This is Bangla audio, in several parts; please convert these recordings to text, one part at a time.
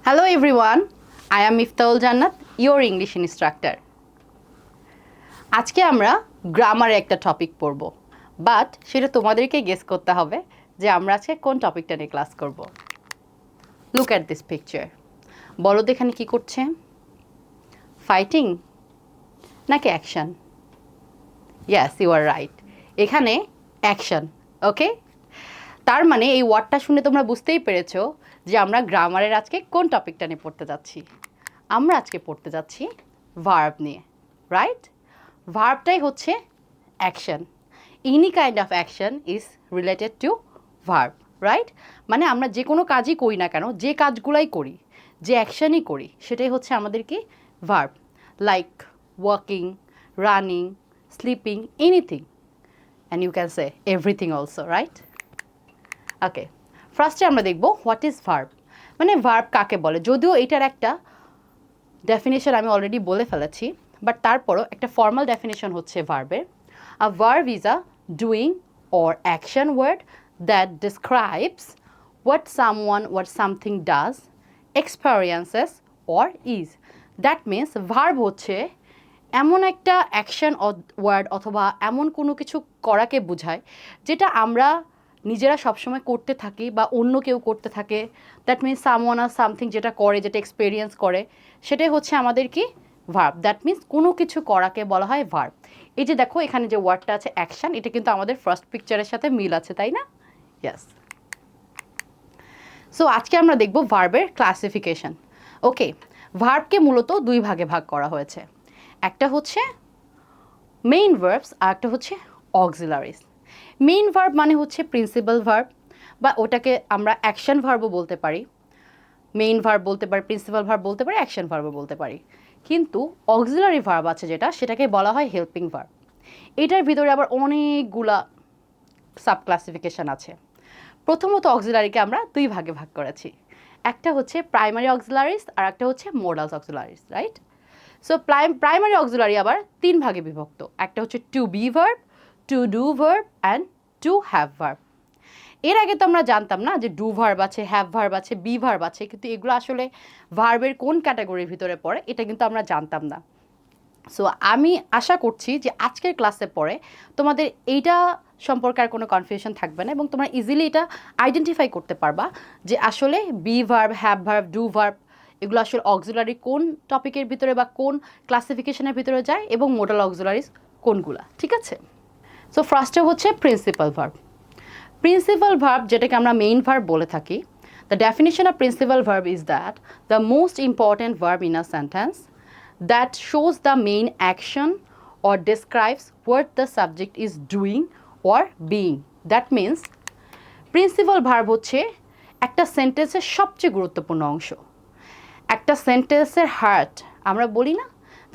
Hello everyone, I am Miftaul Jannat, your English instructor. আজকে আমরা গ্রামারে একটা টপিক পড়ব, বাট সেটা তোমাদেরকে গেস করতে হবে যে আমরা আজকে কোন টপিকটা নিয়ে ক্লাস করব। Look at this picture. বলো তো এখানে কী করছে? ফাইটিং নাকি action? Yes, you are right, এখানে অ্যাকশন। ওকে, তার মানে এই ওয়ার্ডটা শুনে তোমরা বুঝতেই পেরেছো যে আমরা গ্রামারের আজকে কোন টপিকটা নিয়ে পড়তে যাচ্ছি। আমরা আজকে পড়তে যাচ্ছি ভার্ব নিয়ে, রাইট? ভার্বটাই হচ্ছে action. Any kind of action is related to verb, right? মানে আমরা যে কোনো কাজই করি না কেন, যে কাজগুলাই করি, যে অ্যাকশনই করি, সেটাই হচ্ছে আমাদের কি verb. Like walking, running, sleeping, anything, and you can say everything also, right? Okay, ফার্স্টে আমরা দেখব হোয়াট ইজ ভার্ব, মানে ভার্ব কাকে বলে। যদিও এটার একটা ডেফিনেশন আমি অলরেডি বলে ফেলেছি, বাট তারপরও একটা ফর্মাল ডেফিনেশন হচ্ছে ভার্বের। A verb is a doing or action word that describes what someone or something does, experiences or is. That means verb হচ্ছে এমন একটা অ্যাকশন ওয়ার্ড অথবা এমন কোনো কিছু করাকে বোঝায় যেটা আমরা নিজেরা সবসময় করতে থাকি বা অন্য কেউ করতে থাকে। দ্যাট মিনস সামওয়ান আর সামথিং যেটা করে, যেটা এক্সপেরিয়েন্স করে, সেটাই হচ্ছে আমাদের কি ভার্ব। দ্যাট মিনস কোনো কিছু করাকে বলা হয় ভার্ব। এই যে দেখো এখানে যে ওয়ার্ডটা আছে অ্যাকশন, এটা কিন্তু আমাদের ফার্স্ট পিকচারের সাথে মিল আছে, তাই না? ইয়েস। সো আজকে আমরা দেখব ভার্বের ক্লাসিফিকেশন। ওকে, ভার্বকে মূলত দুই ভাগে ভাগ করা হয়েছে। একটা হচ্ছে মেইন ভার্বস আর একটা হচ্ছে অক্সিলারিস। মেইন ভার্ব মানে হচ্ছে প্রিন্সিপাল ভার্ব, বা ওটাকে আমরা অ্যাকশন ভার্বও বলতে পারি। মেইন ভার্ব বলতে পারি, প্রিন্সিপাল ভার্ব বলতে পারি, অ্যাকশন ভার্বও বলতে পারি। কিন্তু অক্সিলারি ভার্ব আছে যেটা, সেটাকে বলা হয় হেল্পিং ভার্ব। এটার ভিতরে আবার অনেকগুলা সাব ক্লাসিফিকেশান আছে। প্রথমত অক্সিলারিকে আমরা দুই ভাগে ভাগ করেছি। একটা হচ্ছে প্রাইমারি অক্সিলারিস আর একটা হচ্ছে modals auxiliaries, right? So primary auxiliary আবার তিন ভাগে বিভক্ত। একটা হচ্ছে to be verb, to do verb and to have verb. এর আগে তো আমরা জানতাম না যে ডু ভার্ব আছে, হ্যাভ ভার্ব আছে, বি ভার্ব আছে, কিন্তু এগুলো আসলে ভার্বের কোন ক্যাটাগরির ভিতরে পড়ে এটা কিন্তু আমরা জানতাম না। সো আমি আশা করছি যে আজকের ক্লাসে পরে তোমাদের এইটা সম্পর্কে আর কোনো কনফিউশন থাকবে না এবং তোমরা ইজিলি এটা আইডেন্টিফাই করতে পারবা যে আসলে be verb, have verb, do verb এগুলো আসলে অক্সিলারি কোন টপিকের ভিতরে বা কোন ক্লাসিফিকেশনের ভিতরে যায় এবং মোডাল অক্সিলারিস কোনগুলা, ঠিক আছে? সো ফার্স্টে হচ্ছে প্রিন্সিপাল ভার্ব। প্রিন্সিপাল ভার্ব যেটাকে আমরা মেইন ভার্ব বলে থাকি, the definition of principal verb is that the most important verb in a sentence that shows the main action or describes what the subject is doing or being. That means principal verb হচ্ছে একটা সেন্টেন্সের সবচেয়ে গুরুত্বপূর্ণ অংশ। একটা সেন্টেন্সের হার্ট, আমরা বলি না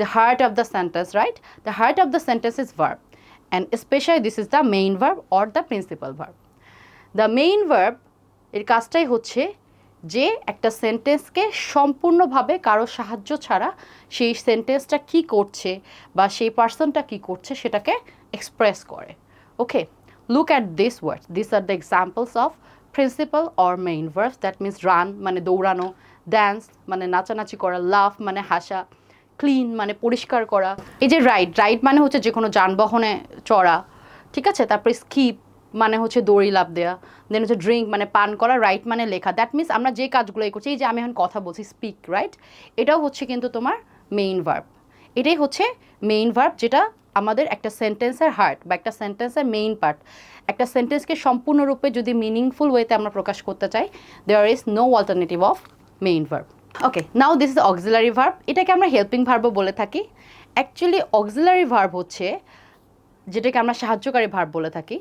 the heart of the sentence, right? The heart of the sentence is verb, and especially this is the main verb or the principal verb. The main verb এর কাজটাই হচ্ছে যে একটা সেন্টেন্সকে সম্পূর্ণভাবে কারো সাহায্য ছাড়া সেই সেন্টেন্সটা কী করছে বা সেই পার্সনটা কী করছে সেটাকে এক্সপ্রেস করে। Okay, look at this words, this are the examples of principal or main verbs. That means run মানে দৌড়ানো, ড্যান্স মানে নাচানাচি করা, লাফ মানে হাসা, ক্লিন মানে পরিষ্কার করা। এই যে রাইড, রাইড মানে হচ্ছে যে কোনো যানবাহনে চড়া, ঠিক আছে? তারপরে স্কিপ মানে হচ্ছে দড়ি লাফ দেওয়া, দেন হচ্ছে ড্রিঙ্ক মানে পান করা, রাইট মানে লেখা। দ্যাট মিনস আমরা যে কাজগুলোই করছি, এই যে আমি এখন কথা বলছি স্পিক, রাইট? এটাও হচ্ছে কিন্তু তোমার মেইন ভার্ব। এটাই হচ্ছে মেইন ভার্ব যেটা আমাদের একটা সেন্টেন্সের হার্ট বা একটা সেন্টেন্সের মেইন পার্ট। একটা সেন্টেন্সকে সম্পূর্ণরূপে যদি মিনিংফুল ওয়েতে আমরা প্রকাশ করতে চাই, there is no alternative of main verb. Okay, now this is auxiliary verb. এটাকে আমরা হেল্পিং ভার্বও বলে থাকি। অ্যাকচুয়ালি অক্সিলারি ভার্ব হচ্ছে যেটাকে আমরা সাহায্যকারী ভার্ব বলে থাকি।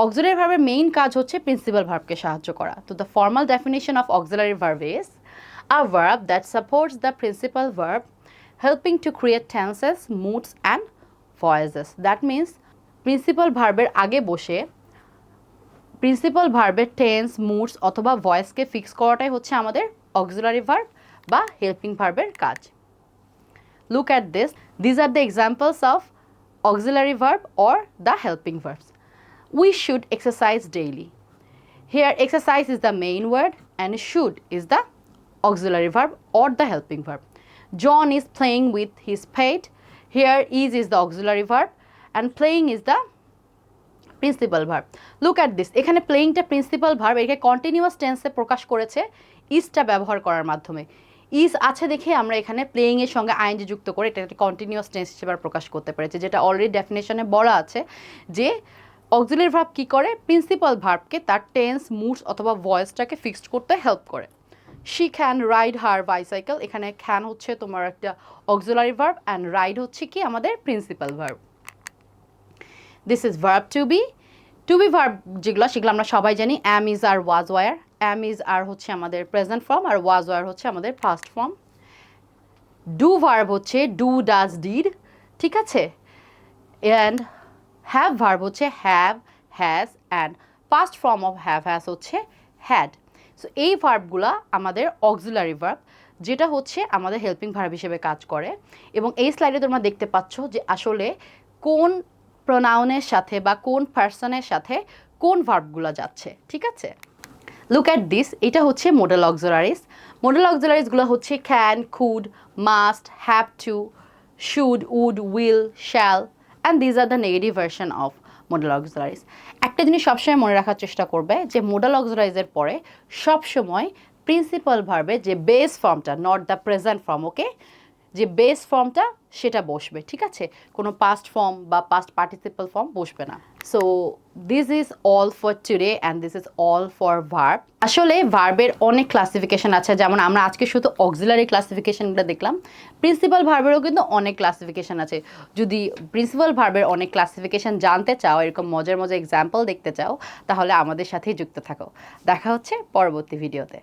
অক্সিলারি ভার্বের মেইন কাজ হচ্ছে প্রিন্সিপাল ভার্বকে সাহায্য করা। তো the formal definition of auxiliary verb is a verb that supports the principal verb helping to create tenses, moods and voices. That means principal ভার্বের আগে বসে প্রিন্সিপাল ভার্বের টেন্স, মুডস অথবা ভয়েসকে ফিক্স করাটাই হচ্ছে আমাদের অক্সিলারি ভার্ব বা হেল্পিং ভার্বের কাজ। Look at this, these are the examples of auxiliary verb or the helping verbs. We should exercise daily. Here exercise is the main word and should is the auxiliary verb or the helping verb. John is playing with his pet. Here is the auxiliary verb and playing is the principal verb. Look at this, এখানে প্লেইংটা প্রিন্সিপাল ভার্ব, একে কন্টিনিউয়াস টেন্সে প্রকাশ করেছে ইজটা ব্যবহার করার মাধ্যমে। ইজ আছে দেখে আমরা এখানে প্লেইংয়ের সঙ্গে আইএনজি যুক্ত করে এটাকে কন্টিনিউয়াস টেন্স হিসেবে প্রকাশ করতে পেরেছি, যেটা অলরেডি ডেফিনেশনে বলা আছে যে অক্সিলারি ভার্ব কী করে, প্রিন্সিপাল ভার্বকে তার টেন্স, মুডস অথবা ভয়েসটাকে ফিক্সড করতে হেল্প করে। She can ride her bicycle, এখানে ক্যান হচ্ছে তোমার একটা অক্সিলারি ভার্ব অ্যান্ড রাইড হচ্ছে কি আমাদের principal verb. This is verb to be verb যেগুলো সেগুলো আমরা সবাই জানি, am is are was were. Am is are হচ্ছে আমাদের প্রেজেন্ট ফর্ম আর ওয়াজ ওয়ার হচ্ছে আমাদের পাস্ট ফর্ম। ডু ভার্ব হচ্ছে ডু ডাজ ডিড, ঠিক আছে। অ্যান্ড হ্যাভ ভার্ব হচ্ছে have has and past form of have has হচ্ছে হ্যাড। সো এই ভার্বগুলা আমাদের অক্সিলারি ভার্ব, যেটা হচ্ছে আমাদের হেল্পিং ভার্ব হিসেবে কাজ করে। এবং এই স্লাইডে তোমরা দেখতে পাচ্ছ যে আসলে কোন প্রোনাউনের সাথে বা কোন পার্সনের সাথে কোন ভার্বগুলো যাচ্ছে, ঠিক আছে। লুক অ্যাট দিস, এটা হচ্ছে মডেল অক্সিলারিজ। মডেল অক্সিলারিজগুলো হচ্ছে can, could, must, have to, should, would, will, shall and these are the negative version of modal auxiliaries. একটা জিনিস সবসময় মনে রাখার চেষ্টা করবে যে মডেল অক্সিলারিজের পরে সবসময় প্রিন্সিপাল ভার্বে যে বেস ফর্মটা, নট দ্য প্রেজেন্ট ফর্ম, ওকে, যে বেস ফর্মটা সেটা বসবে, ঠিক আছে, কোনো পাস্ট ফর্ম বা পাস্ট পার্টিসিপাল ফর্ম বসবে না। So this is all for today and this is all for verb. আসলে ভার্বের অনেক ক্লাসিফিকেশন আছে, যেমন আমরা আজকে শুধু অক্সিলারি ক্লাসিফিকেশনটা দেখলাম, প্রিন্সিপাল ভার্বেরও কিন্তু অনেক ক্লাসিফিকেশন আছে। যদি প্রিন্সিপাল ভার্বের অনেক ক্লাসিফিকেশন জানতে চাও, এরকম মজার মজার এক্সাম্পল দেখতে চাও, তাহলে আমাদের সাথেই যুক্ত থাকো। দেখা হচ্ছে পরবর্তী ভিডিওতে।